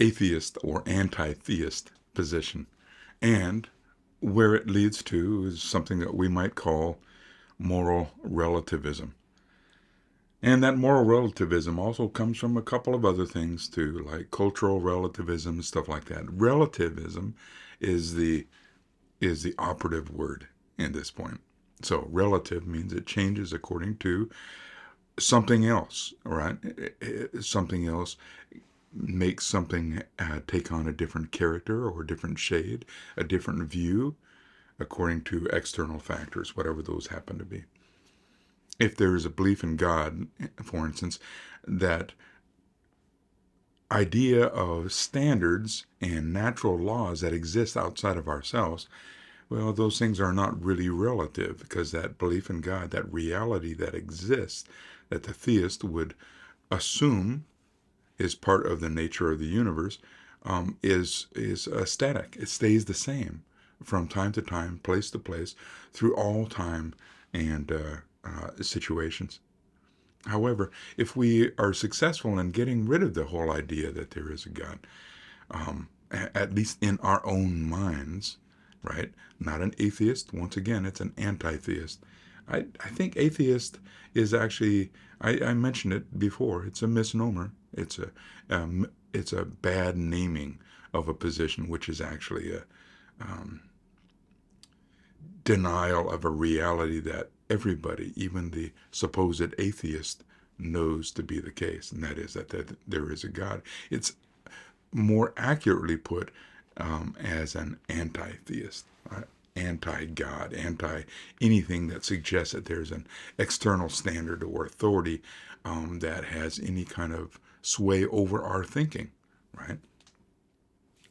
atheist or anti-theist position. And where it leads to is something that we might call moral relativism. And that moral relativism also comes from a couple of other things too, like cultural relativism and stuff like that. Relativism is the operative word in this point. So relative means it changes according to something else, right? Something else makes something take on a different character or a different shade, a different view according to external factors, whatever those happen to be. If there is a belief in God, for instance, that idea of standards and natural laws that exist outside of ourselves, well, those things are not really relative, because that belief in God, that reality that exists, that the theist would assume is part of the nature of the universe, is static. It stays the same from time to time, place to place, through all time and situations. However, if we are successful in getting rid of the whole idea that there is a God, at least in our own minds, right? Not an atheist. Once again, it's an anti-theist. I think atheist is actually, I mentioned it before, it's a misnomer. It's a bad naming of a position, which is actually a denial of a reality that everybody, even the supposed atheist, knows to be the case, and that is that there is a God. It's more accurately put as an anti-theist, anti-God, anti-anything that suggests that there's an external standard or authority that has any kind of sway over our thinking, right?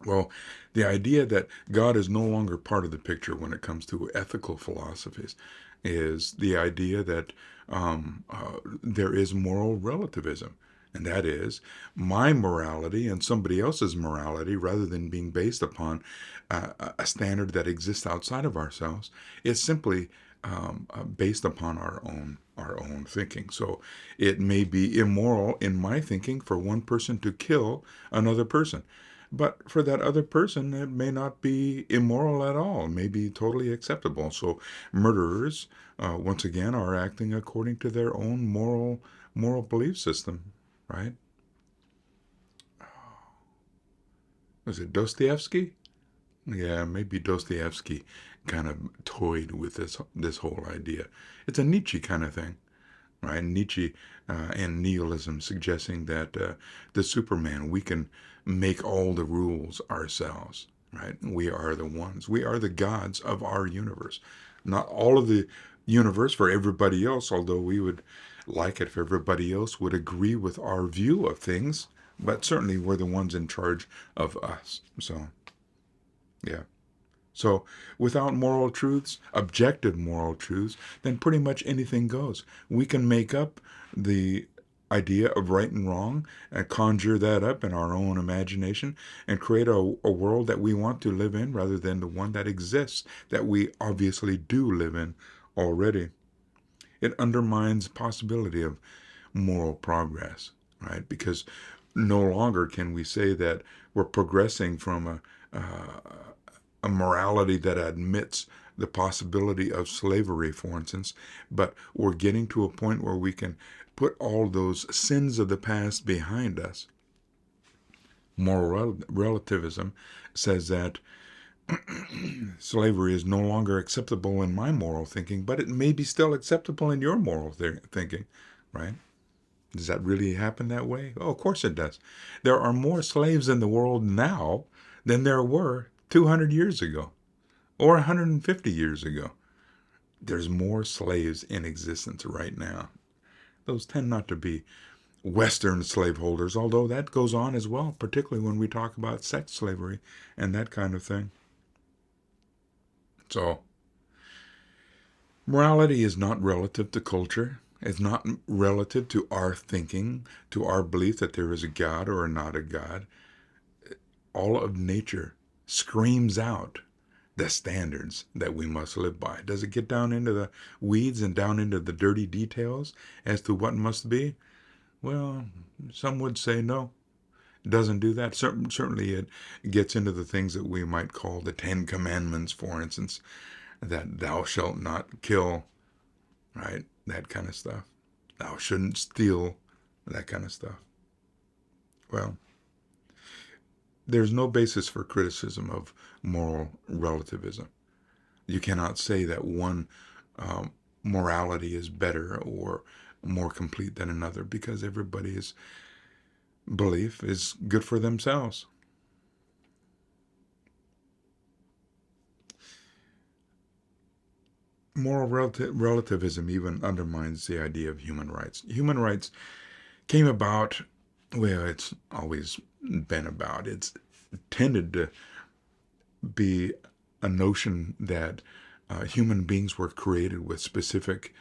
Well, the idea that God is no longer part of the picture when it comes to ethical philosophies is the idea that there is moral relativism. And that is my morality and somebody else's morality, rather than being based upon a standard that exists outside of ourselves, is simply based upon our own thinking. So it may be immoral in my thinking for one person to kill another person. But for that other person, it may not be immoral at all. It may be totally acceptable. So murderers, once again, are acting according to their own moral belief system, right? Was it Dostoevsky? Yeah, maybe Dostoevsky kind of toyed with this whole idea. It's a Nietzsche kind of thing, right? Nietzsche and nihilism suggesting that the Superman, we can make all the rules ourselves, right? We are the ones. We are the gods of our universe. Not all of the universe for everybody else, although we would like it if everybody else would agree with our view of things, but certainly we're the ones in charge of us. So, yeah. So without moral truths, objective moral truths, then pretty much anything goes. We can make up the idea of right and wrong and conjure that up in our own imagination and create a world that we want to live in, rather than the one that exists, that we obviously do live in already. It undermines the possibility of moral progress, right? Because no longer can we say that we're progressing from a morality that admits the possibility of slavery, for instance, but we're getting to a point where we can put all those sins of the past behind us. Moral relativism says that slavery is no longer acceptable in my moral thinking, but it may be still acceptable in your moral thinking, right? Does that really happen that way? Oh, of course it does. There are more slaves in the world now than there were 200 years ago or 150 years ago. There's more slaves in existence right now. Those tend not to be Western slaveholders, although that goes on as well, particularly when we talk about sex slavery and that kind of thing. So, morality is not relative to culture. It's not relative to our thinking, to our belief that there is a God or not a God. All of nature screams out the standards that we must live by. Does it get down into the weeds and down into the dirty details as to what must be? Well, some would say no. doesn't do that. Certainly it gets into the things that we might call the Ten Commandments, for instance, that thou shalt not kill, right? That kind of stuff. Thou shouldn't steal, that kind of stuff. Well, there's no basis for criticism of moral relativism. You cannot say that one morality is better or more complete than another, because everybody's belief is good for themselves. Moral relativism even undermines the idea of human rights. Human rights came about, well, it's always been about, it's tended to be a notion that human beings were created with specific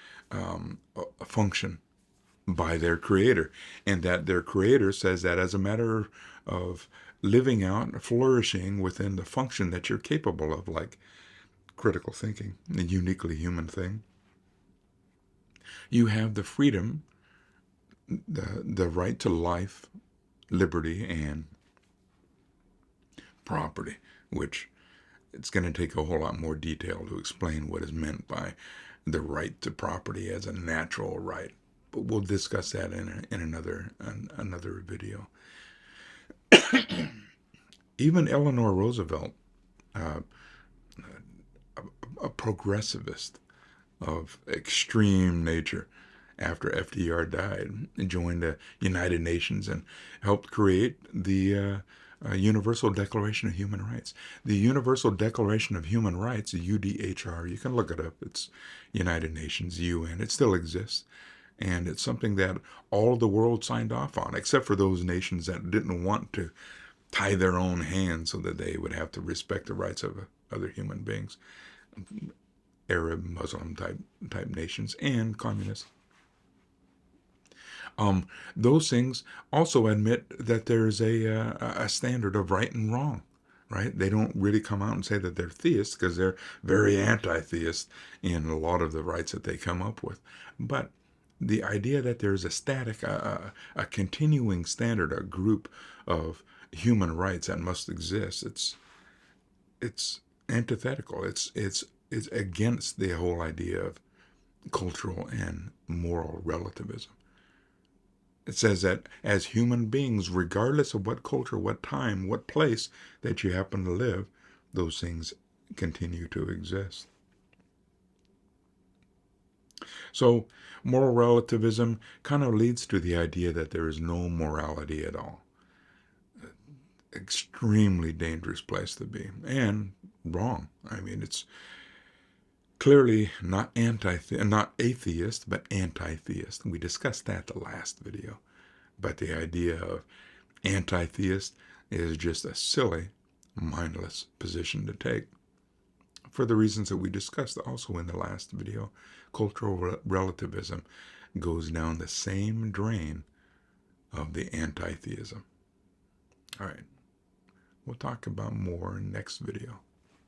function by their creator, and that their creator says that as a matter of living out, flourishing within the function that you're capable of, like critical thinking, a uniquely human thing, you have the freedom, the right to life, liberty, and property, which it's going to take a whole lot more detail to explain what is meant by the right to property as a natural right. But we'll discuss that in another video. Even Eleanor Roosevelt, a progressivist of extreme nature, after FDR died, joined the United Nations and helped create the Universal Declaration of Human Rights. The Universal Declaration of Human Rights, UDHR, you can look it up. It's United Nations, UN. It still exists. And it's something that all of the world signed off on, except for those nations that didn't want to tie their own hands so that they would have to respect the rights of other human beings. Arab, Muslim type nations, and communists. Those things also admit that there's a standard of right and wrong, right? They don't really come out and say that they're theists, because they're very anti-theist in a lot of the rights that they come up with. But the idea that there's a static, a continuing standard, a group of human rights that must exist, it's antithetical. It's against the whole idea of cultural and moral relativism. It says that as human beings, regardless of what culture, what time, what place that you happen to live, those things continue to exist. So moral relativism kind of leads to the idea that there is no morality at all. Extremely dangerous place to be, and wrong. I mean, it's clearly not atheist, but anti-theist. We discussed that the last video. But the idea of anti-theist is just a silly, mindless position to take, for the reasons that we discussed also in the last video. Cultural relativism goes down the same drain of the anti-theism. All right. We'll talk about more in next video.